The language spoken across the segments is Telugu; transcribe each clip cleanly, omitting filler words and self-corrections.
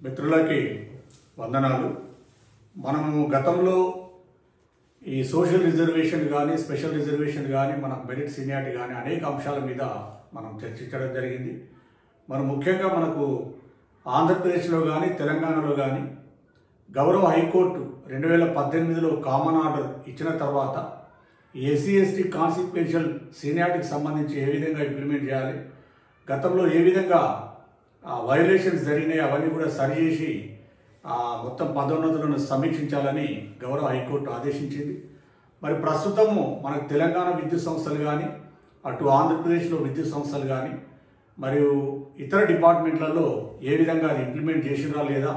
మిత్రులకి వందనాలు. మనము గతంలో ఈ సోషల్ రిజర్వేషన్ కానీ స్పెషల్ రిజర్వేషన్ కానీ మన మెరిట్ సీనియారిటీ కానీ అనేక అంశాల మీద మనం చర్చించడం జరిగింది. మరి ముఖ్యంగా మనకు ఆంధ్రప్రదేశ్లో కానీ తెలంగాణలో కానీ గౌరవ హైకోర్టు 2018లో కామన్ ఆర్డర్ ఇచ్చిన తర్వాత ఎస్సీ ఎస్టీ కాన్సిక్వెన్షియల్ సీనియారిటీకి సంబంధించి ఏ విధంగా ఇంప్లిమెంట్ చేయాలి, గతంలో ఏ విధంగా వైలేషన్స్ జరిగినాయి అవన్నీ కూడా సరిచేసి మొత్తం పదోన్నతులను సమీక్షించాలని గౌరవ హైకోర్టు ఆదేశించింది. మరి ప్రస్తుతము మనకు తెలంగాణ విద్యుత్ సంస్థలు కానీ అటు ఆంధ్రప్రదేశ్లో విద్యుత్ సంస్థలు కానీ మరియు ఇతర డిపార్ట్మెంట్లలో ఏ విధంగా అది ఇంప్లిమెంట్ చేసినా లేదా,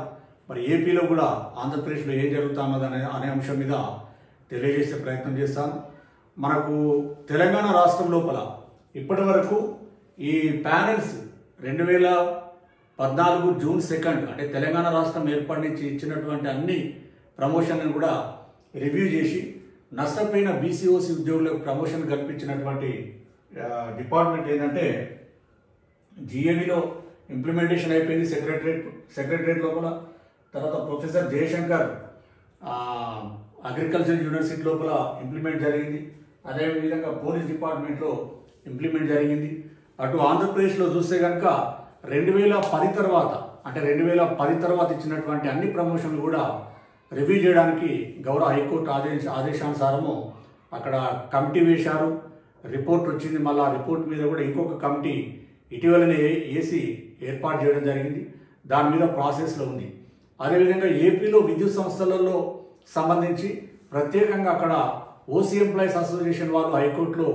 మరి ఏపీలో కూడా ఆంధ్రప్రదేశ్లో ఏం జరుగుతున్నది అనే అంశం మీద తెలియజేసే ప్రయత్నం చేస్తాను. మనకు తెలంగాణ రాష్ట్రం లోపల ఇప్పటి వరకు ఈ ప్యానెల్స్ 2014 జూన్ 2 అంటే తెలంగాణ రాష్ట్రం ఏర్పాటు నుంచి ఇచ్చినటువంటి అన్ని ప్రమోషన్లను కూడా రివ్యూ చేసి నష్టపోయిన బీసీఓసీ ఉద్యోగులకు ప్రమోషన్ కల్పించినటువంటి డిపార్ట్మెంట్ ఏంటంటే జిఏడిలో ఇంప్లిమెంటేషన్ అయిపోయింది సెక్రటరేట్ లోపల. తర్వాత ప్రొఫెసర్ జయశంకర్ అగ్రికల్చర్ యూనివర్సిటీ లోపల ఇంప్లిమెంట్ జరిగింది. అదేవిధంగా పోలీస్ డిపార్ట్మెంట్లో ఇంప్లిమెంట్ జరిగింది. అటు ఆంధ్రప్రదేశ్లో చూస్తే కనుక 2010 తర్వాత అంటే 2010 తర్వాత ఇచ్చినటువంటి అన్ని ప్రమోషన్లు కూడా రివ్యూ చేయడానికి గౌరవ హైకోర్టు ఆదేశానుసారము అక్కడ కమిటీ వేశారు. రిపోర్ట్ వచ్చింది. మళ్ళీ ఆ రిపోర్ట్ మీద కూడా ఇంకొక కమిటీ ఇటీవలనే ఏర్పాటు చేయడం జరిగింది. దాని మీద ప్రాసెస్లో ఉంది. అదేవిధంగా ఏపీలో విద్యుత్ సంస్థలలో సంబంధించి ప్రత్యేకంగా అక్కడ ఓసీ ఎంప్లాయీస్ అసోసియేషన్ వాళ్ళు హైకోర్టులో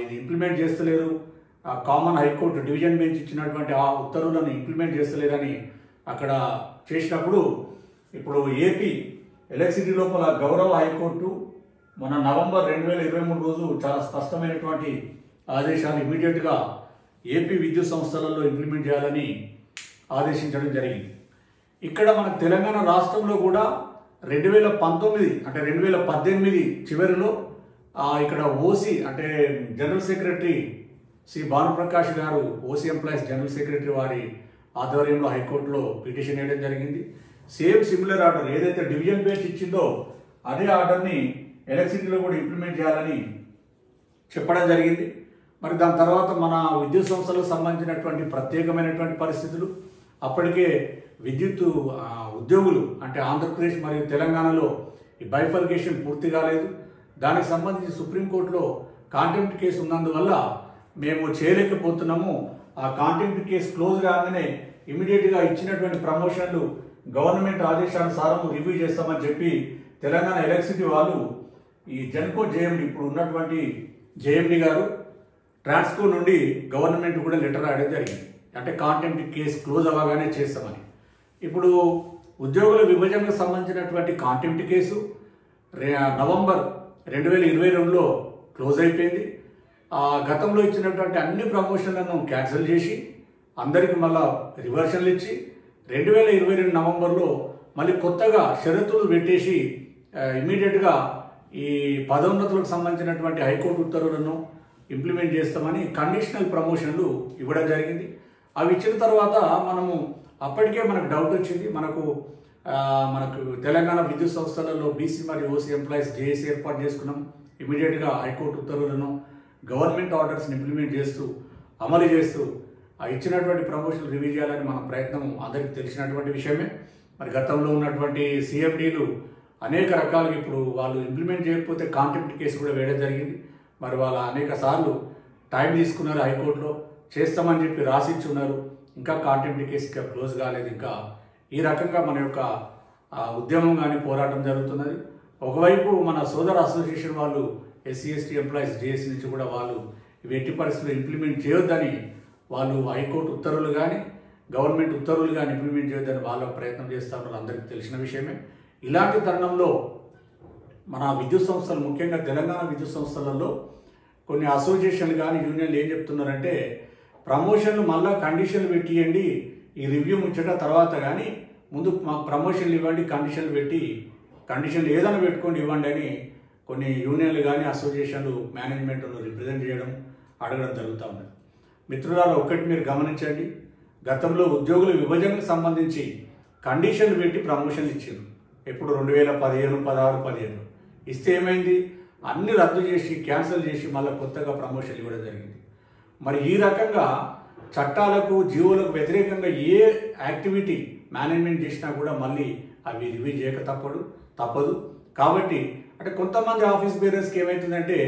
ఇది ఇంప్లిమెంట్ చేస్తలేరు, కామన్ హైకోర్టు డివిజన్ బెంచ్ ఇచ్చినటువంటి ఆ ఉత్తర్వులను ఇంప్లిమెంట్ చేస్తలేరని అక్కడ చేసినప్పుడు ఇప్పుడు ఏపీ ఎలక్ట్రిసిటీ లోపల గౌరవ హైకోర్టు మన నవంబర్ 2023 రోజు చాలా స్పష్టమైనటువంటి ఆదేశాలు ఇమీడియట్గా ఏపీ విద్యుత్ సంస్థలలో ఇంప్లిమెంట్ చేయాలని ఆదేశించడం జరిగింది. ఇక్కడ మన తెలంగాణ రాష్ట్రంలో కూడా 2019 అంటే 2018 చివరిలో ఇక్కడ ఓసీ అంటే జనరల్ సెక్రటరీ శ్రీ భానుప్రకాష్ గారు ఓసీ ఎంప్లాయీస్ జనరల్ సెక్రటరీ వారి ఆధ్వర్యంలో హైకోర్టులో పిటిషన్ వేయడం జరిగింది. సేమ్ సిమిలర్ ఆర్డర్ ఏదైతే డివిజన్ బెంచ్ ఇచ్చిందో అదే ఆర్డర్ని ఎలక్ట్రిసిటీలో కూడా ఇంప్లిమెంట్ చేయాలని చెప్పడం జరిగింది. మరి దాని తర్వాత మన విద్యుత్ సంస్థలకు సంబంధించినటువంటి ప్రత్యేకమైనటువంటి పరిస్థితులు, అప్పటికే విద్యుత్ ఉద్యోగులు అంటే ఆంధ్రప్రదేశ్ మరియు తెలంగాణలో ఈ బైఫర్కేషన్ పూర్తి కాలేదు. దానికి సంబంధించి సుప్రీంకోర్టులో కాంటెంప్ట్ కేసు ఉన్నందువల్ల మేము చేయలేకపోతున్నాము. ఆ కాంటెంప్ట్ కేసు క్లోజ్ కాగానే ఇమీడియట్గా ఇచ్చినటువంటి ప్రమోషన్లు గవర్నమెంట్ ఆదేశానుసారం రివ్యూ చేస్తామని చెప్పి తెలంగాణ ఎలక్ట్రిసిటీ వాళ్ళు ఈ జెన్కో జేఎండి ఇప్పుడు ఉన్నటువంటి జేఎండి గారు ట్రాన్స్కో నుండి గవర్నమెంట్ కూడా లెటర్ రాయడం జరిగింది. అంటే కాంటెంప్ట్ కేసు క్లోజ్ అవ్వగానే చేస్తామని. ఇప్పుడు ఉద్యోగుల విభజనకు సంబంధించినటువంటి కాంటెంప్ట్ కేసు నవంబర్ 2022లో క్లోజ్ అయిపోయింది. గతంలో ఇచ్చినటువంటి అన్ని ప్రమోషన్లను క్యాన్సిల్ చేసి అందరికీ మళ్ళా రివర్షన్లు ఇచ్చి 2022 నవంబర్లో మళ్ళీ కొత్తగా షరతులు పెట్టేసి ఇమీడియట్గా ఈ పదోన్నతులకు సంబంధించినటువంటి హైకోర్టు ఉత్తర్వులను ఇంప్లిమెంట్ చేస్తామని కండిషనల్ ప్రమోషన్లు ఇవ్వడం జరిగింది. అవి ఇచ్చిన తర్వాత అప్పటికే మనకు డౌట్ వచ్చింది. మనకు తెలంగాణ విద్యుత్ సంస్థలలో బీసీ మరియు ఓసీ ఎంప్లాయీస్ జేఏసీ ఏర్పాటు చేసుకున్నాం. ఇమీడియట్గా హైకోర్టు ఉత్తర్వులను గవర్నమెంట్ ఆర్డర్స్ని ఇంప్లిమెంట్ చేస్తూ అమలు చేస్తూ ఇచ్చినటువంటి ప్రమోషన్లు రివ్యూ చేయాలని మన ప్రయత్నం అందరికీ తెలిసినటువంటి విషయమే. మరి గతంలో ఉన్నటువంటి సీఎండీలు అనేక రకాలుగా ఇప్పుడు వాళ్ళు ఇంప్లిమెంట్ చేయకపోతే కాంటెంప్ట్ కేసు కూడా వేయడం జరిగింది. మరి వాళ్ళు అనేక సార్లు టైం తీసుకున్నారు, హైకోర్టులో చేస్తామని చెప్పి రాసిచ్చి ఉన్నారు. ఇంకా కాంటెంప్ట్ కేసు ఇంకా క్లోజ్ కాలేదు. ఇంకా ఈ రకంగా మన యొక్క ఉద్యమం కానీ పోరాటం జరుగుతున్నది. ఒకవైపు మన సోదర అసోసియేషన్ వాళ్ళు ఎస్సీ ఎస్టీ ఎంప్లాయీస్ జేఏసీ నుంచి కూడా వాళ్ళు ఇవి ఎట్టి పరిస్థితుల్లో ఇంప్లిమెంట్ చేయొద్దని వాళ్ళు హైకోర్టు ఉత్తర్వులు కానీ గవర్నమెంట్ ఉత్తర్వులు కానీ ఇంప్లిమెంట్ చేయొద్దని వాళ్ళ ప్రయత్నం చేస్తూ ఉన్నారు. అందరికీ తెలిసిన విషయమే. ఇలాంటి తరుణంలో మన విద్యుత్ సంస్థలు ముఖ్యంగా తెలంగాణ విద్యుత్ సంస్థలలో కొన్ని అసోసియేషన్లు కానీ యూనియన్లు ఏం చెప్తున్నారంటే ప్రమోషన్లు మళ్ళీ కండిషన్లు పెట్టియండి, ఈ రివ్యూ ముచ్చట తర్వాత కానీ ముందు మాకు ప్రమోషన్లు ఇవ్వండి, కండిషన్లు ఏదైనా పెట్టుకొని ఇవ్వండి అని కొన్ని యూనియన్లు కానీ అసోసియేషన్లు మేనేజ్మెంట్ను రిప్రజెంట్ చేయడం అడగడం జరుగుతూ ఉన్నది. మిత్రులారా, ఒక్కటి మీరు గమనించండి. గతంలో ఉద్యోగుల విభజనకు సంబంధించి కండిషన్లు పెట్టి ప్రమోషన్లు ఇచ్చారు. ఎప్పుడు 2015, 16, 17 ఇస్తే ఏమైంది, అన్ని రద్దు చేసి క్యాన్సిల్ చేసి మళ్ళీ కొత్తగా ప్రమోషన్లు ఇవ్వడం జరిగింది. మరి ఈ రకంగా చట్టాలకు జీవోలకు వ్యతిరేకంగా ఏ యాక్టివిటీ మేనేజ్మెంట్ చేసినా కూడా మళ్ళీ అవి రివ్యూ చేయక తప్పదు. కాబట్టి అంటే కొంతమంది ఆఫీస్ బేరర్స్కి ఏమవుతుందంటే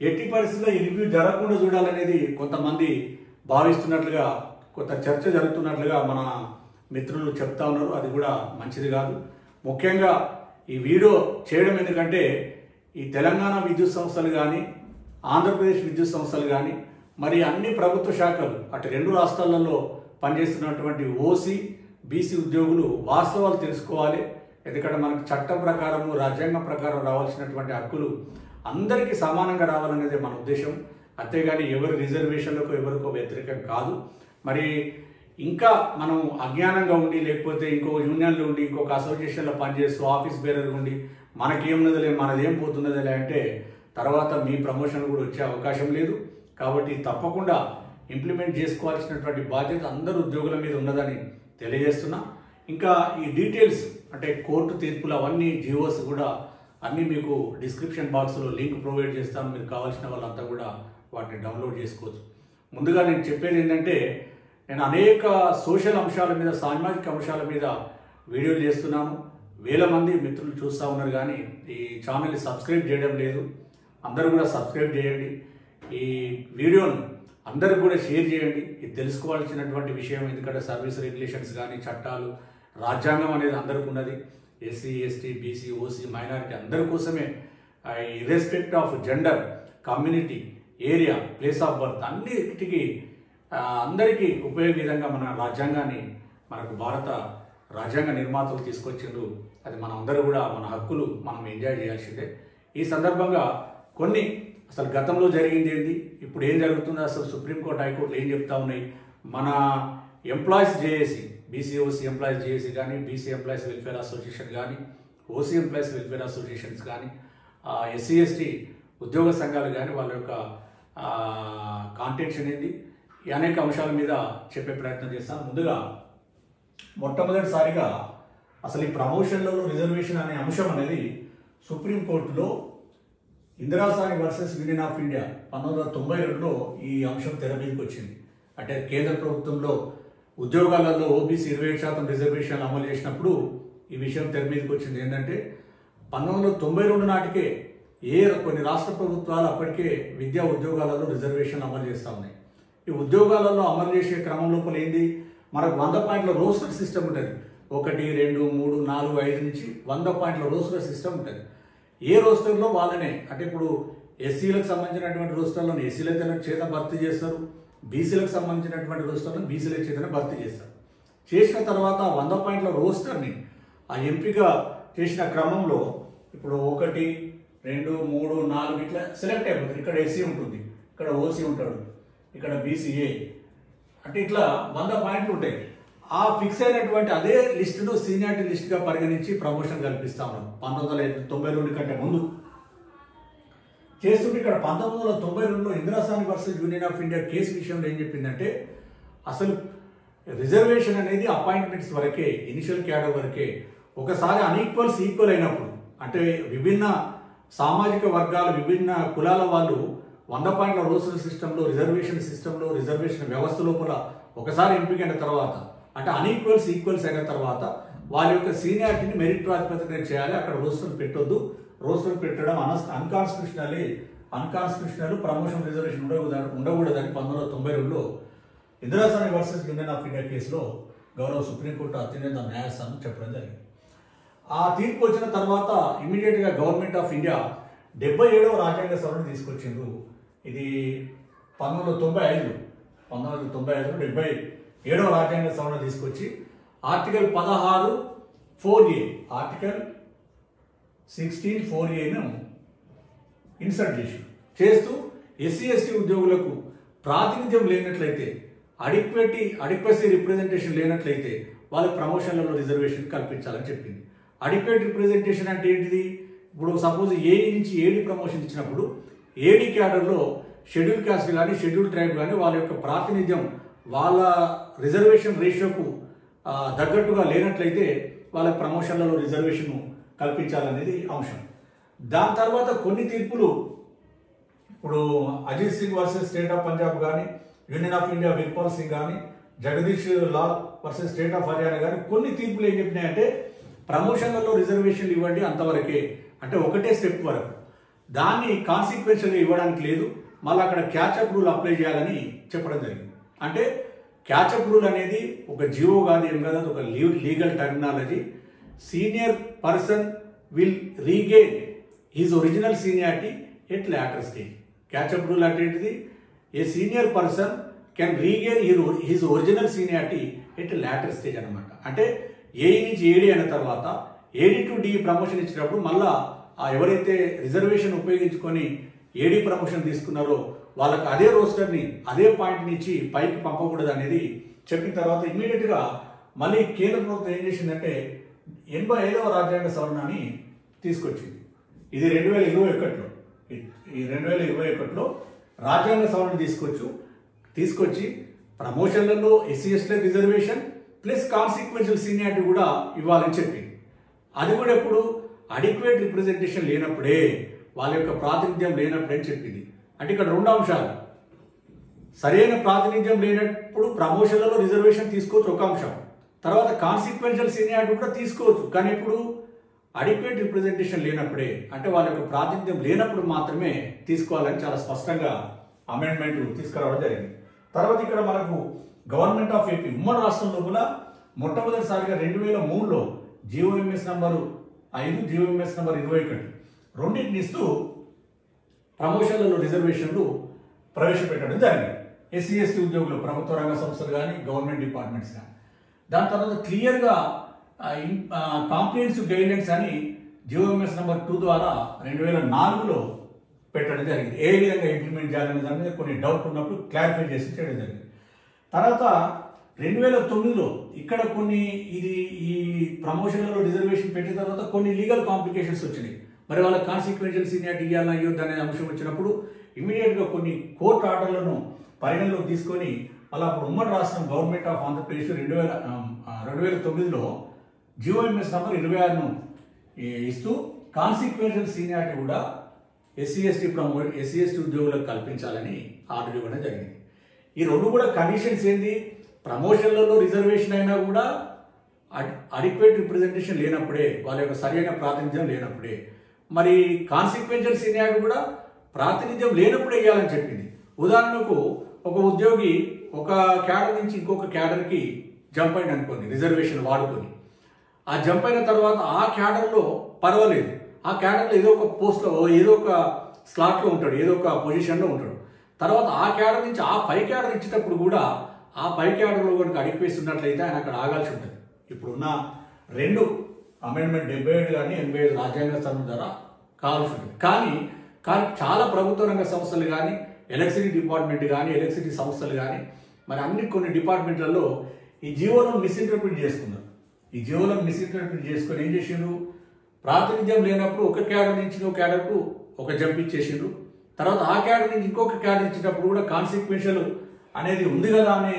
ఎట్టి పరిస్థితుల్లో ఈ రివ్యూ జరగకుండా చూడాలనేది కొంతమంది భావిస్తున్నట్లుగా, కొంత చర్చ జరుగుతున్నట్లుగా మన మిత్రులు చెప్తా ఉన్నారు. అది కూడా మంచిది కాదు. ముఖ్యంగా ఈ వీడియో చేయడం ఎందుకంటే ఈ తెలంగాణ విద్యుత్ సంస్థలు కానీ, ఆంధ్రప్రదేశ్ విద్యుత్ సంస్థలు కానీ, మరి అన్ని ప్రభుత్వ శాఖలు అటు రెండు రాష్ట్రాలలో పనిచేస్తున్నటువంటి ఓసీ, బీసీ ఉద్యోగులు వాస్తవాలు తెలుసుకోవాలి. ఎందుకంటే మనకు చట్టం ప్రకారము, రాజ్యాంగం ప్రకారం రావాల్సినటువంటి హక్కులు అందరికీ సమానంగా రావాలనేది మన ఉద్దేశం. అంతేగాని ఎవరి రిజర్వేషన్లకు ఎవరికో వ్యతిరేకం కాదు. మరి ఇంకా మనం అజ్ఞానంగా ఉండి, లేకపోతే ఇంకో యూనియన్లో ఉండి, ఇంకొక అసోసియేషన్లో పనిచేస్తూ ఆఫీస్ బేరర్ ఉండి మనకేమున్నదిలే, మనదేం పోతున్నదిలే అంటే తర్వాత మీ ప్రమోషన్ కూడా వచ్చే అవకాశం లేదు. కాబట్టి తప్పకుండా ఇంప్లిమెంట్ చేసుకోవాల్సినటువంటి బాధ్యత అందరు ఉద్యోగుల మీద ఉన్నదని తెలియజేస్తున్నా. ఇంకా ఈ డీటెయిల్స్ అంటే కోర్టు తీర్పులు అవన్నీ జీవోస్ కూడా అన్నీ మీకు డిస్క్రిప్షన్ బాక్స్లో లింక్ ప్రొవైడ్ చేస్తాను. మీరు కావాల్సిన వాళ్ళంతా కూడా వాటిని డౌన్లోడ్ చేసుకోవచ్చు. ముందుగా నేను చెప్పేది ఏంటంటే, నేను అనేక సోషల్ అంశాల మీద, సామాజిక అంశాల మీద వీడియోలు చేస్తున్నాను. వేల మంది మిత్రులు చూస్తూ ఉన్నారు, కానీ ఈ ఛానల్ని సబ్స్క్రైబ్ చేయడం లేదు. అందరూ కూడా సబ్స్క్రైబ్ చేయండి. ఈ వీడియోను అందరికి కూడా షేర్ చేయండి. ఇది తెలుసుకోవాల్సినటువంటి విషయం. ఎందుకంటే సర్వీస్ రెగ్యులేషన్స్ కానీ, చట్టాలు, రాజ్యాంగం అనేది అందరికి ఉన్నది. SC, ST, BC, OC, minority అందరి కోసమే, irrespective of gender, community, area, place of birth అన్నిటికీ అందరికీ ఉపయోగ విధంగా మన రాజ్యాంగాన్ని, మనకు భారత రాజ్యాంగ నిర్మాతలు తీసుకొచ్చిండ్రు. అది మనం అందరూ కూడా మన హక్కులు మనం ఎంజాయ్ చేయాల్సిందే. ఈ సందర్భంగా కొన్ని అసలు గతంలో జరిగింది ఏంటి, ఇప్పుడు ఏం జరుగుతుందో, అసలు సుప్రీంకోర్టు, హైకోర్టులు ఏం చెప్తా ఉన్నాయి, మన employees JAC, BC OC employees JAC కానీ, బీసీ ఎంప్లాయీస్ వెల్ఫేర్ అసోసియేషన్ కానీ, ఓసీ ఎంప్లాయీస్ వెల్ఫేర్ అసోసియేషన్స్ కానీ, ఎస్సీ ఎస్టీ ఉద్యోగ సంఘాలు కానీ వాళ్ళ యొక్క కాంటెంట్స్ అనేది ఈ అనేక అంశాల మీద చెప్పే ప్రయత్నం చేస్తాను. ముందుగా మొట్టమొదటిసారిగా అసలు ఈ ప్రమోషన్లలో రిజర్వేషన్ అనే అంశం అనేది సుప్రీంకోర్టులో Indra Sawhney versus union of India 1992లో ఈ అంశం తెర మీదకి వచ్చింది. అంటే కేంద్ర ప్రభుత్వంలో ఉద్యోగాలలో ఓబీసీ 27% రిజర్వేషన్లు అమలు చేసినప్పుడు ఈ విషయం తెర మీదకి వచ్చింది. ఏంటంటే 1992 నాటికే కొన్ని రాష్ట్ర ప్రభుత్వాలు అప్పటికే విద్యా ఉద్యోగాలలో రిజర్వేషన్లు అమలు చేస్తూ ఉన్నాయి. ఈ ఉద్యోగాలలో అమలు చేసే క్రమం లోపల ఏంది, మనకు 100 పాయింట్ల రోస్టర్ సిస్టమ్ ఉంటుంది. 1, 2, 3, 4, 5 నుంచి 100 పాయింట్ల రోస్టర్ సిస్టమ్ ఉంటుంది. ఏ రోస్టర్లో వాళ్ళనే, అంటే ఇప్పుడు ఎస్సీలకు సంబంధించినటువంటి రోస్టర్లను ఎస్సీల చేత భర్తీ చేస్తారు, బీసీలకు సంబంధించినటువంటి రోస్టర్లను బీసీల చేతనే భర్తీ చేస్తారు. చేసిన తర్వాత 100 పాయింట్ల రోస్టర్ని ఆ ఎంపిక చేసిన క్రమంలో ఇప్పుడు 1, 2, 3, 4 ఇట్లా సెలెక్ట్ అయిపోతుంది. ఇక్కడ ఎస్సీ ఉంటుంది, ఇక్కడ ఓసీ ఉంటాడు, ఇక్కడ బీసీఏ, అంటే ఇట్లా 100 పాయింట్లు ఉంటాయి. ఆ ఫిక్స్ అయినటువంటి అదే లిస్టును సీనియారిటీ లిస్టుగా పరిగణించి ప్రమోషన్ కల్పిస్తా ఉన్నాం. 1992 కంటే ముందు చేస్తుంటే ఇక్కడ 1992లో Indira Sawhney versus union of India case విషయంలో ఏం చెప్పిందంటే, అసలు రిజర్వేషన్ అనేది అపాయింట్మెంట్స్ వరకే, ఇనిషియల్ క్యాడర్ వరకే. ఒకసారి అన్ఈక్వల్స్ ఈక్వల్ అయినప్పుడు, అంటే విభిన్న సామాజిక వర్గాలు, విభిన్న కులాల వాళ్ళు 100 పాయింట్ల రోస్టర్ సిస్టంలో, రిజర్వేషన్ సిస్టంలో, రిజర్వేషన్ వ్యవస్థ లోపల ఒకసారి ఎంపికైన తర్వాత, అంటే అన్ఈక్వల్స్ ఈక్వల్స్ అయిన తర్వాత వాళ్ళ యొక్క సీనియారిటీని మెరిట్ ప్రాతిపదికన చేయాలి. అక్కడ రోస్టర్ పెట్టొద్దు. రోస్టర్ పెట్టడం అన్కాన్స్టిట్యూషనల్, ప్రమోషన్ రిజర్వేషన్ ఉండకూడదని 1992లో Indira Sawhney versus union of India కేసులో గౌరవ సుప్రీంకోర్టు అత్యున్నత న్యాయస్థానం చెప్పడం జరిగింది. ఆ తీర్పు వచ్చిన తర్వాత ఇమీడియట్గా గవర్నమెంట్ ఆఫ్ ఇండియా 77వ రాజ్యాంగ సవరణ తీసుకొచ్చిండ్రు. ఇది 1995లో 77వ రాజ్యాంగ సవరణ తీసుకొచ్చి ఆర్టికల్ 16(4)(a), ఆర్టికల్ 16(4)(a)ను ఇన్సర్ట్ చేస్తూ ఎస్సీ ఎస్టీ ఉద్యోగులకు ప్రాతినిధ్యం లేనట్లయితే, అడిక్వసీ రిప్రజెంటేషన్ లేనట్లయితే వాళ్ళకి ప్రమోషన్లలో రిజర్వేషన్ కల్పించాలని చెప్పింది. అడిక్వేట్ రిప్రజెంటేషన్ అంటే ఏంటిది, ఇప్పుడు సపోజ్ ఏఈ నుంచి ఏడీ ప్రమోషన్ ఇచ్చినప్పుడు ఏడీ క్యాడర్లో షెడ్యూల్ కాస్ట్ కానీ, షెడ్యూల్ ట్రైబ్ కానీ వాళ్ళ యొక్క ప్రాతినిధ్యం వాళ్ళ రిజర్వేషన్ రేషియోకు తగ్గట్టుగా లేనట్లయితే వాళ్ళ ప్రమోషన్లలో రిజర్వేషన్ కల్పించాలనేది అంశం. దాని తర్వాత కొన్ని తీర్పులు ఇప్పుడు Ajit Singh versus state of Punjab కానీ, union of India Veerpal Singh కానీ, Jagdish Lal versus state of Haryana కానీ కొన్ని తీర్పులు ఏం చెప్పినాయంటే ప్రమోషన్లలో రిజర్వేషన్లు ఇవ్వండి అంతవరకే, అంటే ఒకటే స్టెప్ వరకు, దాన్ని కాన్సిక్వెన్షియల్గా ఇవ్వడానికి లేదు, మళ్ళీ అక్కడ క్యాచప్ రూల్ అప్లై చేయాలని చెప్పడం జరిగింది. అంటే క్యాచప్ రూల్ అనేది ఒక జియో కాదు, ఏం కాదు, ఒక legal terminology. Senior person will regain his original seniority at later stage. Catch up rule అంటే ఏంటిది? A senior person can regain his original seniority at later stage అనమాట. అంటే ఏఈ నుంచి ఏడీ అయిన తర్వాత ఏడీ టు డి ప్రమోషన్ ఇచ్చినప్పుడు మళ్ళా ఎవరైతే రిజర్వేషన్ ఉపయోగించుకొని ఏడీ ప్రమోషన్ తీసుకున్నారో వాళ్ళకి అదే రోస్టర్ని అదే పాయింట్ని ఇచ్చి పైకి పంపకూడదు అనేది చెప్పిన తర్వాత ఇమ్మీడియట్గా మళ్ళీ కేంద్ర ప్రభుత్వం ఏం చేసిందంటే 85వ రాజ్యాంగ సవరణని తీసుకొచ్చింది. ఇది 2021లో ఈ 2021లో రాజ్యాంగ సవరణ తీసుకొచ్చి ప్రమోషన్లలో SC ST reservation plus consequential seniority కూడా ఇవ్వాలని చెప్పింది. అది కూడా ఎప్పుడు అడిక్వేట్ రిప్రజెంటేషన్ లేనప్పుడే, వాళ్ళ యొక్క ప్రాతినిధ్యం లేనప్పుడే అని చెప్పింది. అంటే ఇక్కడ రెండు అంశాలు, సరైన ప్రాతినిధ్యం లేనప్పుడు ప్రమోషన్లలో రిజర్వేషన్ తీసుకోవచ్చు ఒక అంశం, తర్వాత కాన్సిక్వెన్షియల్ సీనియారిటీ కూడా తీసుకోవచ్చు, కానీ ఇప్పుడు అడిక్వేట్ రిప్రజెంటేషన్ లేనప్పుడే, అంటే వాళ్ళ యొక్క ప్రాతినిధ్యం లేనప్పుడు మాత్రమే తీసుకోవాలని చాలా స్పష్టంగా అమెండ్మెంట్ తీసుకురావడం జరిగింది. తర్వాత ఇక్కడ మనకు గవర్నమెంట్ ఆఫ్ ఏపీ ఉమ్మడి రాష్ట్రం లోపల మొట్టమొదటిసారిగా 2003లో జీఓఎంఎస్ నంబరు 5, జీఓఎంఎస్ నంబర్ 21 రెండింటిని ఇస్తూ ప్రమోషన్లలో రిజర్వేషన్లు ప్రవేశపెట్టడం జరిగింది. ఎస్సీ ఎస్టీ ఉద్యోగులు, ప్రభుత్వ రంగ సంస్థలు కానీ, గవర్నమెంట్ డిపార్ట్మెంట్స్ కానీ. దాని తర్వాత క్లియర్గా కాంప్రిహెన్సివ్ గైడ్లైన్స్ అని జీఓఎంఎస్ నంబర్ 2 ద్వారా 2004లో పెట్టడం జరిగింది. ఏ విధంగా ఇంప్లిమెంట్ చేయాలనే దాని మీద కొన్ని డౌట్ ఉన్నప్పుడు క్లారిఫై చేసి చేయడం జరిగింది. తర్వాత 2009లో ఇక్కడ కొన్ని ఈ ప్రమోషన్లలో రిజర్వేషన్ పెట్టిన తర్వాత కొన్ని లీగల్ కాంప్లికేషన్స్ వచ్చినాయి. మరి వాళ్ళ కాన్సిక్వెన్షియల్ సీనియారిటీ ఇవ్వాలా ఇవ్వద్దు అనే అంశం వచ్చినప్పుడు ఇమీడియట్గా కొన్ని కోర్టు ఆర్డర్లను పరిగణలోకి తీసుకొని అలా అప్పుడు ఉమ్మడి రాష్ట్రం గవర్నమెంట్ ఆఫ్ ఆంధ్రప్రదేశ్ 2009లో జీఓఎంఎస్ నంబర్ 26ను ఇస్తూ కాన్సిక్వెన్షియల్ సీనియారిటీ కూడా ఎస్సీ ఎస్టీ ఉద్యోగులకు కల్పించాలని ఆర్డర్ ఇవ్వడం జరిగింది. ఈ రెండు కూడా కండిషన్స్ ఏంది? ప్రమోషన్లలో రిజర్వేషన్ అయినా కూడా అడిక్వేట్ రిప్రజెంటేషన్ లేనప్పుడే, వాళ్ళ యొక్క సరైన ప్రాతినిధ్యం లేనప్పుడే. మరి కాన్సిక్వెన్షియల్ సీనియారిటీ కూడా ప్రాతినిధ్యం లేనప్పుడే ఇవ్వాలని చెప్పింది. ఉదాహరణకు ఒక ఉద్యోగి ఒక క్యాడర్ నుంచి ఇంకొక క్యాడర్కి జంప్ అయిన అనుకోండి, రిజర్వేషన్ వాడుకొని, ఆ జంప్ అయిన తర్వాత ఆ క్యాడర్లో పర్వాలేదు, ఆ క్యాడర్లో ఏదో ఒక పోస్ట్లో ఏదో ఒక స్లాట్లో ఉంటాడు, ఏదో ఒక పొజిషన్లో ఉంటాడు. తర్వాత ఆ క్యాడర్ నుంచి ఆ పై క్యాడర్ ఇచ్చేటప్పుడు కూడా ఆ పై క్యాడర్లో కనుక అడిగిపోయి ఉన్నట్లయితే ఆయన అక్కడ ఆగాల్సి ఉంటుంది. ఇప్పుడున్న 2 అమెండ్మెంట్ 77 కానీ 85 రాజ్యాంగ సవరణ ద్వారా కావాల్సి ఉంటుంది. కానీ చాలా ప్రభుత్వ రంగ సంస్థలు కానీ, ఎలక్ట్రిసిటీ డిపార్ట్మెంట్ కానీ, ఎలక్ట్రిసిటీ సంస్థలు కానీ, మరి అన్ని కొన్ని డిపార్ట్మెంట్లలో ఈ జియోలను మిస్ఇంటర్ప్రిట్ చేసుకున్నారు. ఈ జియోలను మిస్ఇంటర్ప్రిట్ చేసుకొని ఏం చేసిండ్రు? ప్రాతినిధ్యం లేనప్పుడు ఒక క్యాడర్ నుంచి ఇంకో క్యాడర్కు ఒక జంప్ ఇచ్చేసిండ్రు. తర్వాత ఆ క్యాడర్ నుంచి ఇంకొక క్యాడర్ ఇచ్చేటప్పుడు కూడా కాన్సిక్వెన్షియల్ అనేది ఉంది కదా అని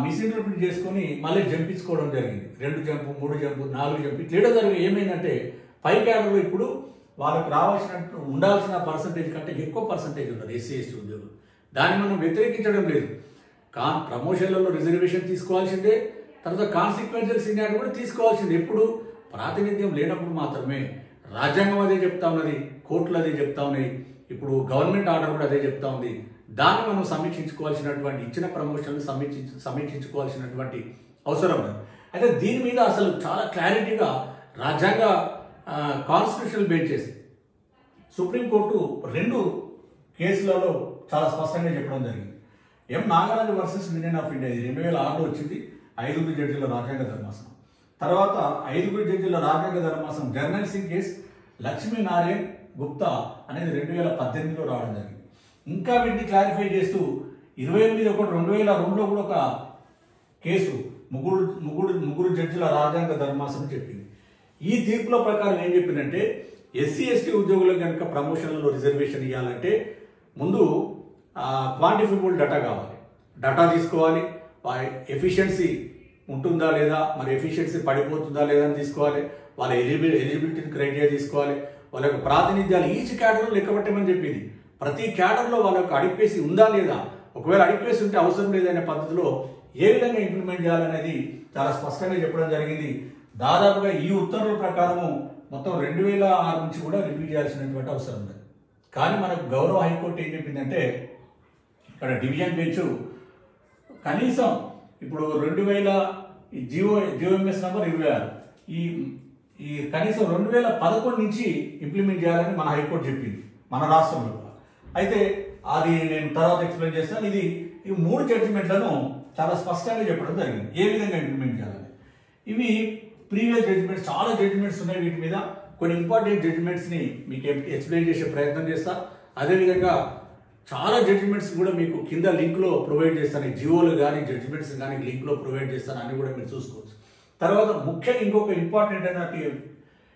మిస్ఇంటర్ప్రిట్ చేసుకొని మళ్ళీ జంపించుకోవడం జరిగింది. 2 జంపు, 3 జంపు, 4 జంపు ఇట్లా జరిగి ఏమైందంటే పై క్యాడర్లో ఇప్పుడు వాళ్ళకి ఉండాల్సిన పర్సంటేజ్ కంటే ఎక్కువ పర్సంటేజ్ ఉంటుంది ఎస్సీ ఎస్టీ ఉద్యోగులు. దాన్ని మనం వ్యతిరేకించడం లేదు. ప్రమోషన్లలో రిజర్వేషన్ తీసుకోవాల్సిందే, తర్వాత కాన్సిక్వెన్షియల్ సీనియారిటీ కూడా తీసుకోవాల్సిందే. ఎప్పుడు ప్రాతినిధ్యం లేనప్పుడు మాత్రమే. రాజ్యాంగం అదే చెప్తా ఉన్నది, కోర్టులు అదే చెప్తా ఉన్నాయి, ఇప్పుడు గవర్నమెంట్ ఆర్డర్ కూడా అదే చెప్తా ఉంది. దాన్ని మనం సమీక్షించుకోవాల్సినటువంటి, ఇచ్చిన ప్రమోషన్లు సమీక్షించుకోవాల్సినటువంటి అవసరం ఉంది. అయితే దీని మీద అసలు చాలా క్లారిటీగా రాజ్యాంగ కాన్స్టిట్యూషనల్ బెంచెస్, సుప్రీంకోర్టు 2 కేసులలో చాలా స్పష్టంగా చెప్పడం జరిగింది. M Nagaraju versus union of India 2006లో వచ్చింది, 5 జడ్జిల రాజ్యాంగ ధర్మాసనం. తర్వాత 5 జడ్జిల రాజ్యాంగ ధర్మాసనం జర్నల్ సింగ్ కేసు, లక్ష్మీనారాయణ్ గుప్తా అనేది 2018లో రావడం జరిగింది. ఇంకా వీటిని క్లారిఫై చేస్తూ 28/1/2002లో కూడా ఒక కేసు ముగ్గురు జడ్జిల రాజ్యాంగ ధర్మాసనం చెప్పింది. ఈ తీర్పుల ప్రకారం ఏం చెప్పిందంటే ఎస్సీ ఎస్టీ ఉద్యోగులకు కనుక ప్రమోషన్లలో రిజర్వేషన్ ఇవ్వాలంటే ముందు క్వాంటిఫికబుల్ డేటా కావాలి, డేటా తీసుకోవాలి. ఎఫిషియన్సీ ఉంటుందా లేదా, మరి ఎఫిషియన్సీ పడిపోతుందా లేదా అని తీసుకోవాలి, వాళ్ళ ఎలిజిబిలిటీ క్రైటీరియా తీసుకోవాలి, వాళ్ళ యొక్క ప్రాతినిధ్యాలు ఈచ్ క్యాడర్లో లెక్కబట్టమని చెప్పింది. ప్రతి క్యాడర్లో వాళ్ళ యొక్క అడిక్వేసి ఉందా లేదా, ఒకవేళ అడిక్వేసి ఉంటే అవసరం లేదనే పద్ధతిలో ఏ విధంగా ఇంప్లిమెంట్ చేయాలనేది చాలా స్పష్టంగా చెప్పడం జరిగింది. దాదాపుగా ఈ ఉత్తర్వుల ప్రకారము మొత్తం 2006 నుంచి కూడా రివ్యూ చేయాల్సినటువంటి అవసరం ఉంది. కానీ మనకు గౌరవ హైకోర్టు ఏం చెప్పిందంటే, ఇక్కడ డివిజన్ బెంచ్ కనీసం ఇప్పుడు 2000 జిఓఎంఎస్ నంబర్ 26 ఈ కనీసం 2011 నుంచి ఇంప్లిమెంట్ చేయాలని మన హైకోర్టు చెప్పింది మన రాష్ట్రంలో. అయితే అది నేను తర్వాత ఎక్స్ప్లెయిన్ చేస్తాను. ఈ 3 జడ్జిమెంట్లను చాలా స్పష్టంగా చెప్పడం జరిగింది ఏ విధంగా ఇంప్లిమెంట్ చేయాలని. ఇవి ప్రీవియస్ జడ్జిమెంట్స్, చాలా జడ్జిమెంట్స్ ఉన్నాయి. వీటి మీద కొన్ని ఇంపార్టెంట్ జడ్జిమెంట్స్ని మీకు ఎక్స్ప్లెయిన్ చేసే ప్రయత్నం చేస్తా. అదేవిధంగా చాలా జడ్జిమెంట్స్ కూడా మీకు కింద లింక్లో ప్రొవైడ్ చేస్తాను. జియోలు కానీ జడ్జిమెంట్స్ కానీ లింక్లో ప్రొవైడ్ చేస్తాను, అన్ని కూడా మీరు చూసుకోవచ్చు. తర్వాత ముఖ్యంగా ఇంకొక ఇంపార్టెంట్ అయినట్టు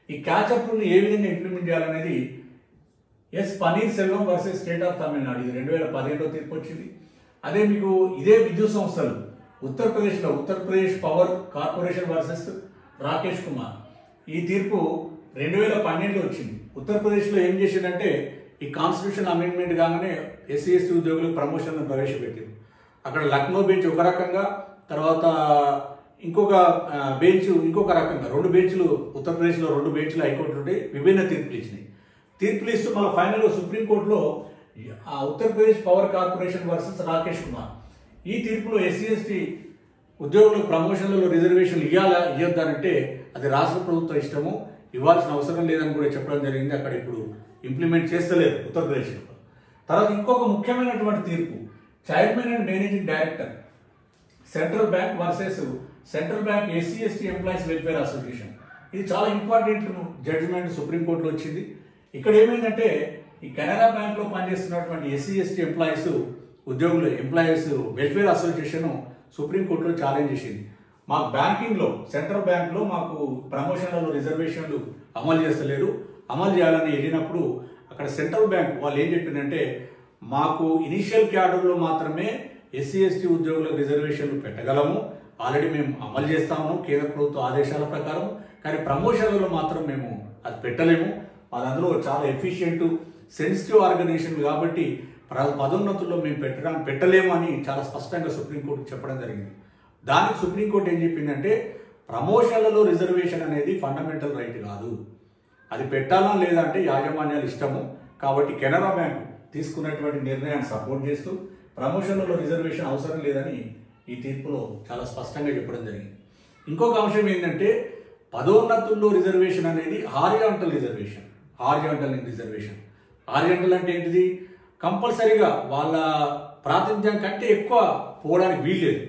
ఈ క్యాచప్ రూల్ని ఏ విధంగా ఇంప్లిమెంట్ చేయాలనేది S Panneer Selvam versus state of Tamil Nadu, ఇది 2017లో తీర్పు వచ్చింది. అదే మీకు ఇదే విద్యుత్ సంస్థలు Uttar Pradesh power corporation versus Rakesh Kumar, ఈ తీర్పు 2012లో వచ్చింది. ఉత్తరప్రదేశ్లో ఏం చేసిందంటే, ఈ కాన్స్టిట్యూషన్ అమెండ్మెంట్ కాగానే ఎస్సీ ఎస్టీ ఉద్యోగులకు ప్రమోషన్లను ప్రవేశపెట్టింది. అక్కడ లక్నో బెంచ్ ఒక రకంగా, తర్వాత ఇంకొక బెంచ్ ఇంకొక రకంగా, 2 బెంచ్లు ఉత్తరప్రదేశ్లో 2 బెంచ్లు హైకోర్టు ఉంటే విభిన్న తీర్పులు ఇచ్చినాయి. తీర్పులు ఇస్తూ మన ఫైనల్గా సుప్రీంకోర్టులో Uttar Pradesh power corporation versus Rakesh Kumar, ఈ తీర్పులో ఎస్సీ ఎస్టీ ఉద్యోగులకు ప్రమోషన్లలో రిజర్వేషన్లు ఇవ్వద్దానంటే అది రాష్ట్ర ప్రభుత్వం ఇష్టము, ఇవ్వాల్సిన అవసరం లేదని కూడా చెప్పడం జరిగింది. అక్కడ ఇప్పుడు ఇంప్లిమెంట్ చేస్తలేదు ఉత్తరప్రదేశ్లో. తర్వాత ఇంకొక ముఖ్యమైనటువంటి తీర్పు chairman and managing director central bank versus central bank SC ST employees welfare association, ఇది చాలా ఇంపార్టెంట్ జడ్జిమెంట్ సుప్రీంకోర్టులో వచ్చింది. ఇక్కడ ఏమైందంటే, ఈ కెనరా బ్యాంక్లో పనిచేస్తున్నటువంటి SC ST employees welfare association సుప్రీంకోర్టులో ఛాలెంజ్ చేసింది. మాకు బ్యాంకింగ్లో సెంట్రల్ బ్యాంక్లో మాకు ప్రమోషన్లలో రిజర్వేషన్లు అమలు చేస్తలేరు, అమలు చేయాలని వెళ్ళినప్పుడు అక్కడ సెంట్రల్ బ్యాంక్ వాళ్ళు ఏం చెప్పిందంటే, మాకు ఇనిషియల్ క్యాడర్లో మాత్రమే ఎస్సీ ఎస్టీ ఉద్యోగులకు రిజర్వేషన్లు పెట్టగలము, ఆల్రెడీ మేము అమలు చేస్తాము కేంద్ర ప్రభుత్వ ఆదేశాల ప్రకారం, కానీ ప్రమోషన్లలో మాత్రం మేము అది పెట్టలేము, అది అందులో చాలా ఎఫిషియెంట్ సెన్సిటివ్ ఆర్గనైజేషన్ కాబట్టి పదోన్నతుల్లో మేము పెట్టలేము అని చాలా స్పష్టంగా సుప్రీంకోర్టు చెప్పడం జరిగింది. దానికి సుప్రీంకోర్టు ఏం చెప్పిందంటే, ప్రమోషన్లలో రిజర్వేషన్ అనేది ఫండమెంటల్ రైట్ కాదు, అది పెట్టాలా లేదా అంటే యాజమాన్యాలు ఇష్టము. కాబట్టి కెనరా బ్యాంక్ తీసుకున్నటువంటి నిర్ణయాన్ని సపోర్ట్ చేస్తూ ప్రమోషన్లలో రిజర్వేషన్ అవసరం లేదని ఈ తీర్పులో చాలా స్పష్టంగా చెప్పడం జరిగింది. ఇంకొక అంశం ఏంటంటే, పదోన్నతుల్లో రిజర్వేషన్ అనేది హారిజాంటల్ అంటే ఏంటిది, కంపల్సరీగా వాళ్ళ ప్రాతినిధ్యం కంటే ఎక్కువ పోవడానికి వీల్లేదు.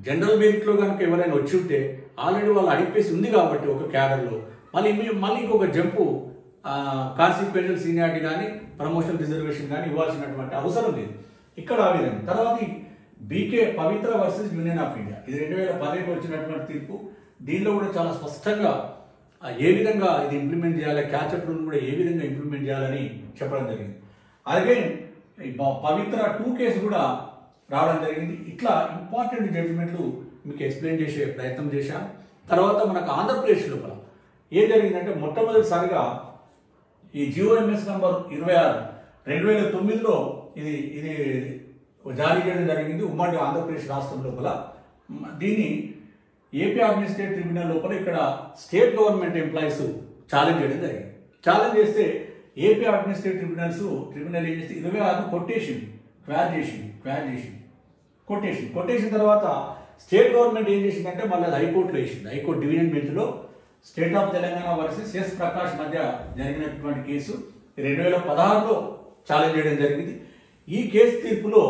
జనరల్ మెరిట్లో కనుక ఎవరైనా వచ్చి ఉంటే ఆల్రెడీ వాళ్ళు అడిపేసి ఉంది కాబట్టి ఒక క్యాడర్లో మళ్ళీ ఇంకొక జంపు కాన్సిక్వెన్షియల్ సీనియారిటీ కానీ ప్రమోషనల్ రిజర్వేషన్ కానీ ఇవ్వాల్సినటువంటి అవసరం లేదు ఇక్కడ ఆ విధంగా. తర్వాత BK Pavitra versus union of India, ఇది 2010లో వచ్చినటువంటి తీర్పు. దీనిలో కూడా చాలా స్పష్టంగా ఏ విధంగా ఇది ఇంప్లిమెంట్ చేయాలి, క్యాచప్ రూల్ కూడా ఏ విధంగా ఇంప్లిమెంట్ చేయాలని చెప్పడం జరిగింది. అలాగే పవిత్ర 2 కేసు కూడా రావడం జరిగింది. ఇట్లా ఇంపార్టెంట్ జడ్జిమెంట్లు మీకు ఎక్స్ప్లెయిన్ చేసే ప్రయత్నం చేశాను. తర్వాత మనకు ఆంధ్రప్రదేశ్ లోపల ఏం జరిగిందంటే, మొట్టమొదటిసారిగా ఈ జిఓఎంఎస్ నంబర్ 26 2009లో ఇది జారీ చేయడం జరిగింది ఉమ్మడి ఆంధ్రప్రదేశ్ రాష్ట్రం లోపల. దీన్ని ఏపీ అడ్మినిస్ట్రేటివ్ ట్రిబ్యునల్ లోపల ఇక్కడ స్టేట్ గవర్నమెంట్ ఎంప్లాయీస్ ఛాలెంజ్ చేయడం జరిగింది. ఛాలెంజ్ చేస్తే ఏపీ అడ్మినిస్ట్రేటివ్ ట్రిబ్యునల్ ఏం చేస్తే 26 కొట్టేసింది, కొట్టేసిన తర్వాత స్టేట్ గవర్నమెంట్ ఏం చేసిందంటే మళ్ళీ హైకోర్టులో వేసింది. హైకోర్టు డివిజన్ బెంచ్లో state of Telangana versus S Prakash మధ్య జరిగినటువంటి కేసు 2016లో ఛాలెంజ్ చేయడం జరిగింది. ఈ కేసు తీర్పులో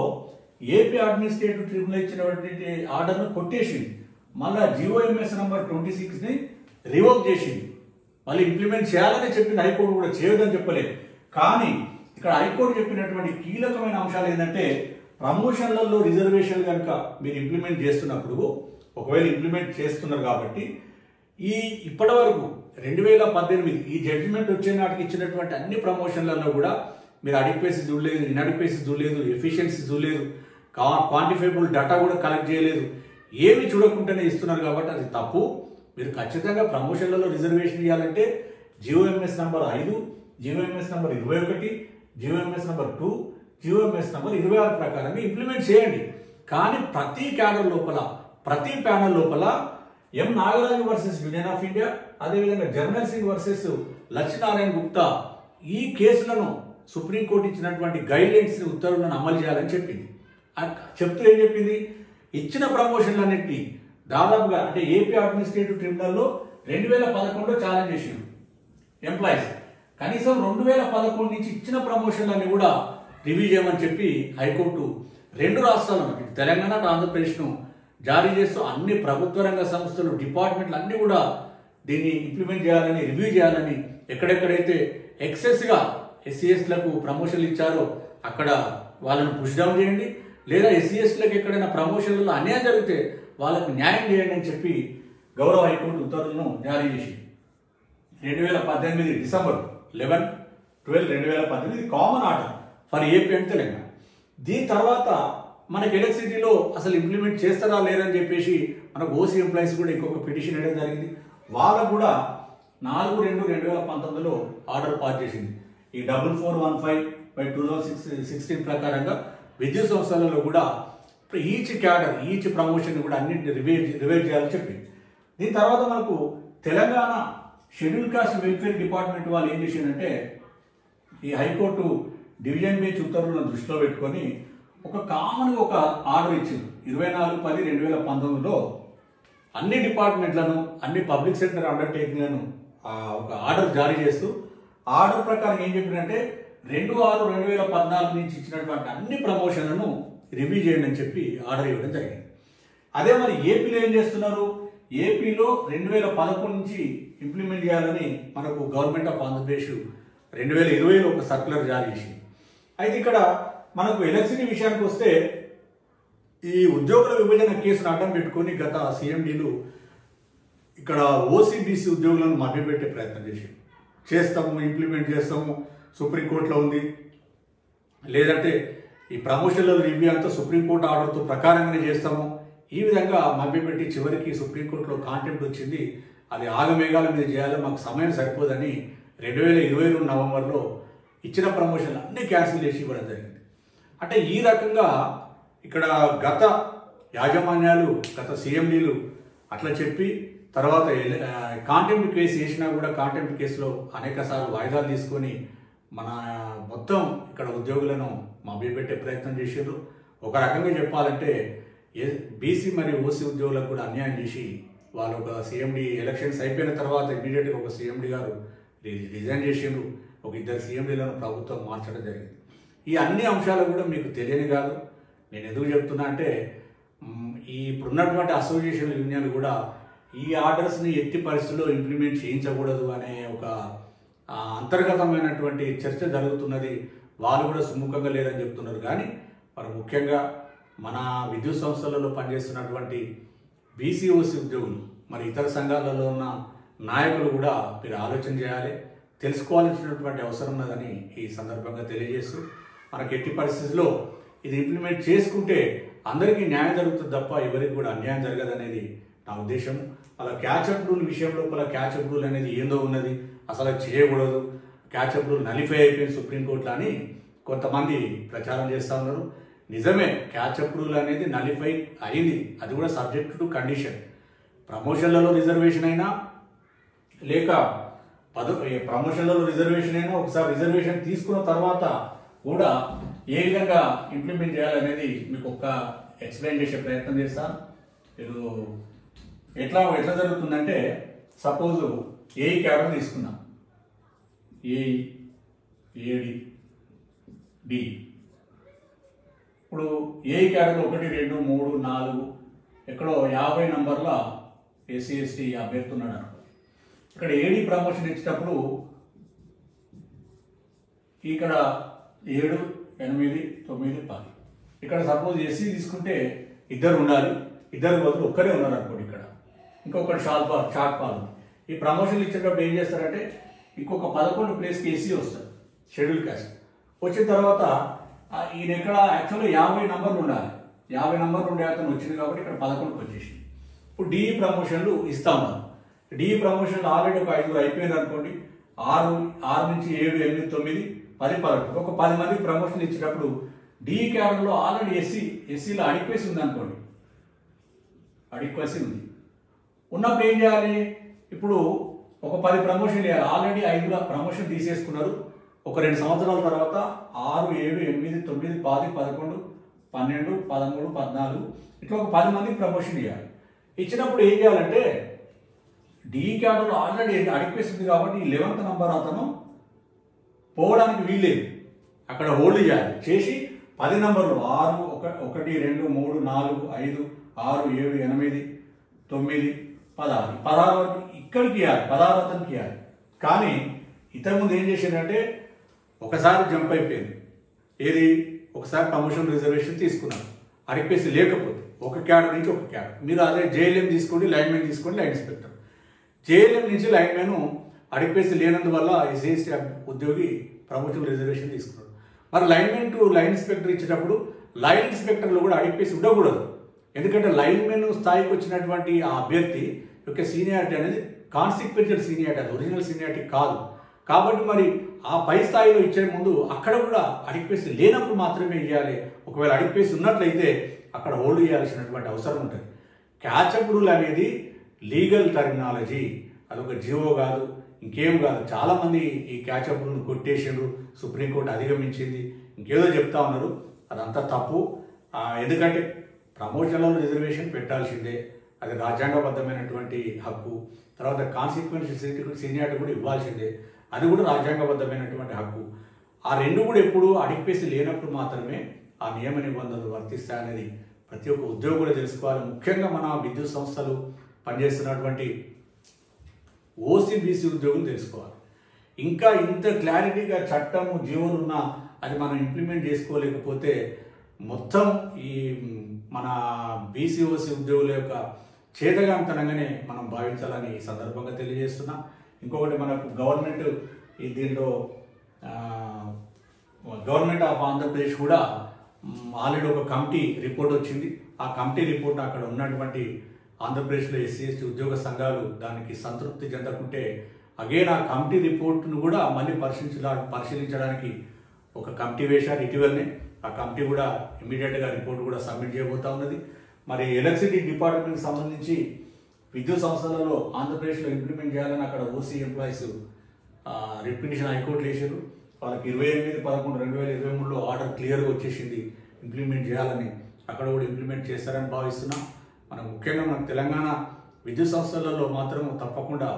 ఏపీ అడ్మినిస్ట్రేటివ్ ట్రిబ్యునల్ ఇచ్చినటువంటి ఆర్డర్ను కొట్టేసింది, మళ్ళా జిఓఎంఎస్ నంబర్ 26ని రివోక్ చేసింది. మళ్ళీ ఇంప్లిమెంట్ చేయాలని చెప్పింది హైకోర్టు, కూడా చేయొద్దని చెప్పలేదు. కానీ ఇక్కడ హైకోర్టు చెప్పినటువంటి కీలకమైన అంశాలు ఏంటంటే, ప్రమోషన్లలో రిజర్వేషన్లు కనుక మీరు ఇంప్లిమెంట్ చేస్తున్నప్పుడు, ఒకవేళ ఇంప్లిమెంట్ చేస్తున్నారు కాబట్టి ఇప్పటి వరకు 2018 ఈ జడ్జిమెంట్ వచ్చే నాటికి ఇచ్చినటువంటి అన్ని ప్రమోషన్లలో కూడా మీరు అడిక్వేసి చూడలేదు, ఇన్అడిక్వేసి చూడలేదు, ఎఫిషియన్సీ చూడలేదు, క్వాంటిఫైబుల్ డేటా కూడా కలెక్ట్ చేయలేదు. ఏమి చూడకుండానే ఇస్తున్నారు కాబట్టి అది తప్పు. మీరు ఖచ్చితంగా ప్రమోషన్లలో రిజర్వేషన్ ఇవ్వాలంటే GOMS number 5, GOMS number 21, GOMS number 2, GOMS number 26 ప్రకారంగా ఇంప్లిమెంట్ చేయండి. కానీ ప్రతి క్యాడర్ లోపల, ప్రతి ప్యానల్ లోపల M Nagaraju versus union of India, అదేవిధంగా జర్నల్ సింగ్ వర్సెస్ లక్ష్మీనారాయణ గుప్తా ఈ కేసులను సుప్రీంకోర్టు ఇచ్చినటువంటి గైడ్లైన్స్ ఉత్తర్వులను అమలు చేయాలని చెప్పింది. చెప్తూ ఏం చెప్పింది, ఇచ్చిన ప్రమోషన్లన్నింటినీ దాదాపుగా అంటే ఏపీ అడ్మినిస్ట్రేటివ్ ట్రిబ్యునల్లో 2011లో ఛాలెంజ్ చేసిండు ఎంప్లాయీస్. కనీసం 2011 నుంచి ఇచ్చిన ప్రమోషన్లన్నీ కూడా రివ్యూ చేయమని చెప్పి హైకోర్టు 2 రాష్ట్రాలను తెలంగాణ, ఆంధ్రప్రదేశ్ను జారీ చేస్తూ అన్ని ప్రభుత్వ రంగ సంస్థలు, డిపార్ట్మెంట్లు అన్నీ కూడా దీన్ని ఇంప్లిమెంట్ చేయాలని, రివ్యూ చేయాలని, ఎక్కడెక్కడైతే ఎక్సెస్గా ఎస్సీఎస్లకు ప్రమోషన్లు ఇచ్చారో అక్కడ వాళ్ళను పుష్ డౌన్ చేయండి, లేదా ఎస్సీఎస్లకు ఎక్కడైనా ప్రమోషన్లలో అన్యాయం జరిగితే వాళ్ళకు న్యాయం చేయండి అని చెప్పి గౌరవ హైకోర్టు ఉత్తర్వులను జారీ చేసి 2018 December 11/12/2018 common order for AP and Telangana. దీని తర్వాత మనకి ఎలక్ట్రిసిటీలో అసలు ఇంప్లిమెంట్ చేస్తారా లేదని చెప్పేసి మనకు ఓసీ ఎంప్లాయీస్ కూడా ఇంకొక పిటిషన్ వేయడం జరిగింది. వాళ్ళకు కూడా 4/2/2019లో ఆర్డర్ పాస్ చేసింది. ఈ 4415/2016 ప్రకారంగా విద్యుత్ సంస్థలలో కూడా ఈచ్ క్యాడర్, ఈచ్ ప్రమోషన్ కూడా అన్నింటినీ రివైజ్ చేయాలని చెప్పింది. దీని తర్వాత మనకు Telangana schedule caste welfare department వాళ్ళు ఏం చేసిందంటే ఈ హైకోర్టు డివిజన్ బెంచ్ ఉత్తర్వులను దృష్టిలో పెట్టుకొని ఒక కామన్గా ఒక ఆర్డర్ ఇచ్చింది. 24/10/2019లో అన్ని డిపార్ట్మెంట్లను, అన్ని పబ్లిక్ సెక్టర్ అండర్టేకింగ్లను ఒక ఆర్డర్ జారీ చేస్తూ ఆర్డర్ ప్రకారం ఏం చెప్పినంటే 2/6/2014 నుంచి ఇచ్చినటువంటి అన్ని ప్రమోషన్లను రివ్యూ చేయండి అని చెప్పి ఆర్డర్ ఇవ్వడం జరిగింది. అదే మరి ఏపీలో ఏం చేస్తున్నారు, ఏపీలో 2011 నుంచి ఇంప్లిమెంట్ చేయాలని మనకు గవర్నమెంట్ ఆఫ్ ఆంధ్రప్రదేశ్ 2020లో ఒక సర్క్యులర్ జారీ చేసింది. అయితే ఇక్కడ మనకు ఎలక్ట్రిసిటీ విషయానికి వస్తే ఈ ఉద్యోగుల విభజన కేసును అడ్డం పెట్టుకొని గత సీఎండీలు ఇక్కడ ఓసీబీసీ ఉద్యోగులను మభ్యపెట్టే ప్రయత్నం చేస్తాము, ఇంప్లిమెంట్ చేస్తాము, సుప్రీంకోర్టులో ఉంది, లేదంటే ఈ ప్రమోషన్ల రివ్యూ అంతా సుప్రీంకోర్టు ఆర్డర్తో ప్రకారంగానే చేస్తాము, ఈ విధంగా మభ్యపెట్టి చివరికి సుప్రీంకోర్టులో కాంటెంప్ట్ వచ్చింది. అది ఆగమేఘాల మీద చేయాలి, మాకు సమయం సరిపోదని 2022 నవంబర్లో ఇచ్చిన ప్రమోషన్లు అన్నీ క్యాన్సిల్ చేసి ఇవ్వడం జరిగింది. అంటే ఈ రకంగా ఇక్కడ గత యాజమాన్యాలు, గత సీఎండీలు అట్లా చెప్పి తర్వాత కాంటెంప్ట్ కేసు వేసినా కూడా కాంటెంప్ట్ కేసులో అనేక సార్లు వాయిదాలు తీసుకొని మన మొత్తం ఇక్కడ ఉద్యోగులను మభ్యపెట్టే ప్రయత్నం చేశారు. ఒక రకంగా చెప్పాలంటే బీసీ మరియు ఓసీ ఉద్యోగులకు కూడా అన్యాయం చేసి వాళ్ళు ఒక సీఎండీ ఎలక్షన్స్ అయిపోయిన తర్వాత ఇమీడియట్గా ఒక సీఎండీ గారు రిజైన్ చేసిండ్రు, ఒక 2 సీఎండీలను ప్రభుత్వం మార్చడం జరిగింది. ఈ అన్ని అంశాలు కూడా మీకు తెలియని కాదు. నేను ఎందుకు చెప్తున్నా అంటే ఈ ఇప్పుడున్నటువంటి అసోసియేషన్ యూనియన్లు కూడా ఈ ఆర్డర్స్ని ఎట్టి పరిస్థితుల్లో ఇంప్లిమెంట్ చేయించకూడదు అనే ఒక అంతర్గతమైనటువంటి చర్చ జరుగుతున్నది. వాళ్ళు కూడా సుముఖంగా లేదని చెప్తున్నారు. కానీ మరి ముఖ్యంగా మన విద్యుత్ సంస్థలలో పనిచేస్తున్నటువంటి బీసీఓసీ ఉద్యోగులు, మరి ఇతర సంఘాలలో ఉన్న నాయకులు కూడా మీరు ఆలోచన చేయాలి, తెలుసుకోవాల్సినటువంటి అవసరం ఉన్నదని ఈ సందర్భంగా తెలియజేస్తూ మనకి ఎట్టి పరిస్థితుల్లో ఇది ఇంప్లిమెంట్ చేసుకుంటే అందరికీ న్యాయం జరుగుతుంది తప్ప ఎవరికి కూడా అన్యాయం జరగదనేది నా ఉద్దేశం. అలా క్యాచ్అప్ రూల్ విషయం లోపల క్యాచ్అప్ రూల్ అనేది ఏందో ఉన్నది, అసలు చేయకూడదు, క్యాచ్అప్ రూల్ నలిఫై అయిపోయింది సుప్రీంకోర్టులో అని కొంతమంది ప్రచారం చేస్తూ ఉన్నారు. నిజమే, క్యాచ్అప్ రూల్ అనేది నలిఫై అయింది, అది కూడా సబ్జెక్ట్ టు కండిషన్. ప్రమోషన్లలో రిజర్వేషన్ అయినా లేక ప్రమోషన్లలో రిజర్వేషన్ అయినా ఒకసారి రిజర్వేషన్ తీసుకున్న తర్వాత కూడా ఏ విధంగా ఇంప్లిమెంట్ చేయాలనేది మీకు ఒక ఎక్స్ప్లెయిన్ చేసే ప్రయత్నం చేస్తాను. మీరు ఎట్లా జరుగుతుందంటే సపోజ్ ఏఈ క్యాడర్ తీసుకున్నాం, ఏఈ, ఏడి, డి. ఇప్పుడు ఏఈ క్యాడర్ 1, 2, 3, 4 ఎక్కడో 50 నంబర్ల ఎస్సీ ఎస్టీ అభ్యర్థున్నాడు అనుకో. ఇక్కడ ఏడి ప్రమోషన్ ఇచ్చేటప్పుడు ఇక్కడ 7, 8, 9, 10. ఇక్కడ సపోజ్ ఎస్సీ తీసుకుంటే 2 ఉండాలి, 2 బదులు ఒక్కరే ఉన్నారు అనుకోండి. ఇక్కడ ఇంకొకటి షార్ట్ ఫాల్. ఈ ప్రమోషన్లు ఇచ్చేటప్పుడు ఏం చేస్తారంటే ఇంకొక 11 ప్లేస్కి ఎస్సీ వస్తారు, షెడ్యూల్ కాస్ట్. వచ్చిన తర్వాత ఈయన ఇక్కడ యాక్చువల్గా 50 నంబర్లు ఉండాలి, 50 నంబర్లు ఉండే అతను వచ్చింది కాబట్టి ఇక్కడ 11కి వచ్చేసింది. ఇప్పుడు డిఈ ప్రమోషన్లు ఇస్తా ఉన్నారు. డిఈ ప్రమోషన్లు ఆల్రెడీ ఒక 5 అయిపోయింది అనుకోండి. 6 నుంచి 7, 8, 9, 10, 11 ఒక 10 మందికి ప్రమోషన్ ఇచ్చేటప్పుడు డిఈ క్యాడర్లో ఆల్రెడీ ఎస్సీలో అడిక్వేసి ఉంది అనుకోండి. అడిక్వేసి ఉంది ఉన్నప్పుడు ఏం చేయాలి? ఇప్పుడు ఒక 10 ప్రమోషన్లు ఇవ్వాలి. ఆల్రెడీ 5 ప్రమోషన్ తీసేసుకున్నారు. ఒక 2 సంవత్సరాల తర్వాత 6, 7, 8, 9, 10, 11, 12, 13, 14 ఇట్లా ఒక 10 మందికి ప్రమోషన్ ఇవ్వాలి. ఇచ్చినప్పుడు ఏం చేయాలంటే డిఈ క్యాడర్లో ఆల్రెడీ అడిక్వేసి ఉంది కాబట్టి 11th నంబర్ అతను పోవడానికి వీల్లేదు. అక్కడ హోల్డ్ చేయాలి. చేసి 10 నంబర్లు 6, 1, 2, 3, 4, 5, 6, 7, 8, 9, 16 16 వరకు ఇక్కడికి ఇవ్వాలి. 16 అతనికి ఇవ్వాలి. కానీ ఇంతకుముందు ఏం చేసిందంటే ఒకసారి జంప్ అయిపోయింది. ఏది? ఒకసారి ప్రమోషన్ రిజర్వేషన్ తీసుకున్నారు. అడిక్వేసి లేకపోతే ఒక క్యాడర్ నుంచి ఒక క్యాడర్. మీరు అదే జేఎల్ఎం తీసుకోండి, లైన్మెన్ తీసుకోండి, లైన్ ఇన్స్పెక్టర్. జేఎల్ఎం నుంచి లైన్మెన్ అడిక్వేసి లేనందువల్ల ఎస్సీ ఉద్యోగి ప్రమోషన్ రిజర్వేషన్ తీసుకున్నాడు. మరి లైన్మెన్ టు లైన్ ఇన్స్పెక్టర్ ఇచ్చేటప్పుడు లైన్ ఇన్స్పెక్టర్లో కూడా అడిక్వేసి ఉండకూడదు. ఎందుకంటే లైన్మెన్ స్థాయికి వచ్చినటువంటి ఆ అభ్యర్థి యొక్క సీనియారిటీ అనేది కాన్సిక్వెన్షియల్ సీనియారిటీ, అది ఒరిజినల్ సీనియారిటీ కాదు. కాబట్టి మరి ఆ పై స్థాయిలో ఇచ్చే ముందు అక్కడ కూడా అడిక్వేసి లేనప్పుడు మాత్రమే ఇవ్వాలి. ఒకవేళ అడిక్వేసి ఉన్నట్లయితే అక్కడ హోల్డ్ చేయాల్సినటువంటి అవసరం ఉంటుంది. క్యాచప్ రూల్ అనేది లీగల్ టర్మినాలజీ, అదొక జీవో కాదు, ఇంకేం కాదు. చాలామంది ఈ క్యాచప్ రూల్ కొట్టేసిండ్రు, సుప్రీంకోర్టు అధిగమించింది, ఇంకేదో చెప్తా ఉన్నారు. అదంతా తప్పు. ఎందుకంటే ప్రమోషన్లో రిజర్వేషన్ పెట్టాల్సిందే, అది రాజ్యాంగబద్ధమైనటువంటి హక్కు. తర్వాత కాన్సిక్వెన్షియల్ సీనియారిటీ కూడా ఇవ్వాల్సిందే, అది కూడా రాజ్యాంగబద్ధమైనటువంటి హక్కు. ఆ రెండు కూడా ఎప్పుడు అడిక్వేసి లేనప్పుడు మాత్రమే ఆ నియమ నిబంధనలు వర్తిస్తాయనేది ప్రతి ఒక్క ఉద్యోగులు తెలుసుకోవాలి. ముఖ్యంగా మన విద్యుత్ సంస్థలు పనిచేస్తున్నటువంటి ఓసీబీసీ ఉద్యోగులు తెలుసుకోవాలి. ఇంకా ఇంత క్లారిటీగా చట్టము జీవోలు ఉన్నా అది మనం ఇంప్లిమెంట్ చేసుకోలేకపోతే మొత్తం ఈ మన బీసీఓసీ ఉద్యోగుల యొక్క చేతగాంతనంగానే మనం భావించాలని ఈ సందర్భంగా తెలియజేస్తున్నాం. ఇంకొకటి మనకు గవర్నమెంట్ దీంట్లో గవర్నమెంట్ ఆఫ్ ఆంధ్రప్రదేశ్ కూడా ఆల్రెడీ ఒక కమిటీ రిపోర్ట్ వచ్చింది. ఆ కమిటీ రిపోర్ట్ అక్కడ ఉన్నటువంటి ఆంధ్రప్రదేశ్లో ఎస్సీ ఎస్టీ ఉద్యోగ సంఘాలు దానికి సంతృప్తి చెందకుంటే అగైన్ ఆ కమిటీ రిపోర్ట్ను కూడా మళ్ళీ పరిశీలించడానికి ఒక కమిటీ వేశారు ఇటీవలనే. ఆ కమిటీ కూడా ఇమీడియట్గా రిపోర్ట్ కూడా సబ్మిట్ చేయబోతా ఉన్నది. మరి ఎలక్ట్రిసిటీ డిపార్ట్మెంట్కి సంబంధించి విద్యుత్ సంస్థలలో ఆంధ్రప్రదేశ్లో ఇంప్లిమెంట్ చేయాలని అక్కడ ఓసీ ఎంప్లాయీస్ రిట్ హైకోర్టులు వేసారు. వాళ్ళకి 28/11/2023లో ఆర్డర్ క్లియర్గా వచ్చేసింది ఇంప్లిమెంట్ చేయాలని. అక్కడ కూడా ఇంప్లిమెంట్ చేస్తారని భావిస్తున్నాం. ముఖ్యంగా మన తెలంగాణ విద్యుత్ సంస్థలలో మాత్రం తప్పకుండా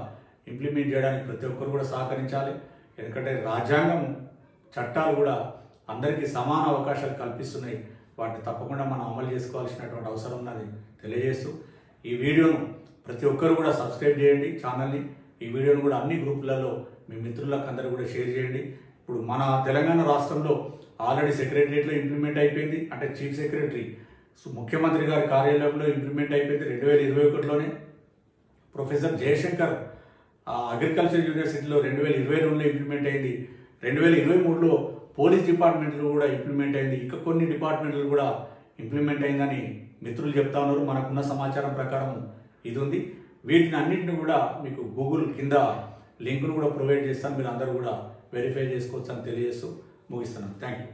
ఇంప్లిమెంట్ చేయడానికి ప్రతి ఒక్కరు కూడా సహకరించాలి. ఎందుకంటే రాజ్యాంగం చట్టాలు కూడా అందరికీ సమాన అవకాశాలు కల్పిస్తున్నాయి. వాటిని తప్పకుండా మనం అమలు చేసుకోవాల్సినటువంటి అవసరం ఉన్నది తెలియజేస్తూ ఈ వీడియోను ప్రతి ఒక్కరు కూడా సబ్స్క్రైబ్ చేయండి ఛానల్ని. ఈ వీడియోను కూడా అన్ని గ్రూపులలో మీ మిత్రులకు అందరూ కూడా షేర్ చేయండి. ఇప్పుడు మన తెలంగాణ రాష్ట్రంలో ఆల్రెడీ సెక్రటరియట్లో ఇంప్లిమెంట్ అయిపోయింది. అంటే చీఫ్ సెక్రటరీ ముఖ్యమంత్రి గారి కార్యాలయంలో ఇంప్లిమెంట్ అయిపోయింది 2021లోనే. ప్రొఫెసర్ జయశంకర్ అగ్రికల్చర్ యూనివర్సిటీలో 2022లో ఇంప్లిమెంట్ అయింది. 2023లో పోలీస్ డిపార్ట్మెంట్లో కూడా ఇంప్లిమెంట్ అయింది. ఇంకా కొన్ని డిపార్ట్మెంట్లు కూడా ఇంప్లిమెంట్ అయిందని మిత్రులు చెప్తా ఉన్నారు. మనకున్న సమాచారం ప్రకారం ఇది ఉంది. వీటిని అన్నింటిని కూడా మీకు గూగుల్ కింద లింక్ను కూడా ప్రొవైడ్ చేస్తాను. మీరు అందరూ కూడా వెరిఫై చేసుకోవచ్చు అని తెలియజేస్తూ ముగిస్తున్నాను. Thank you.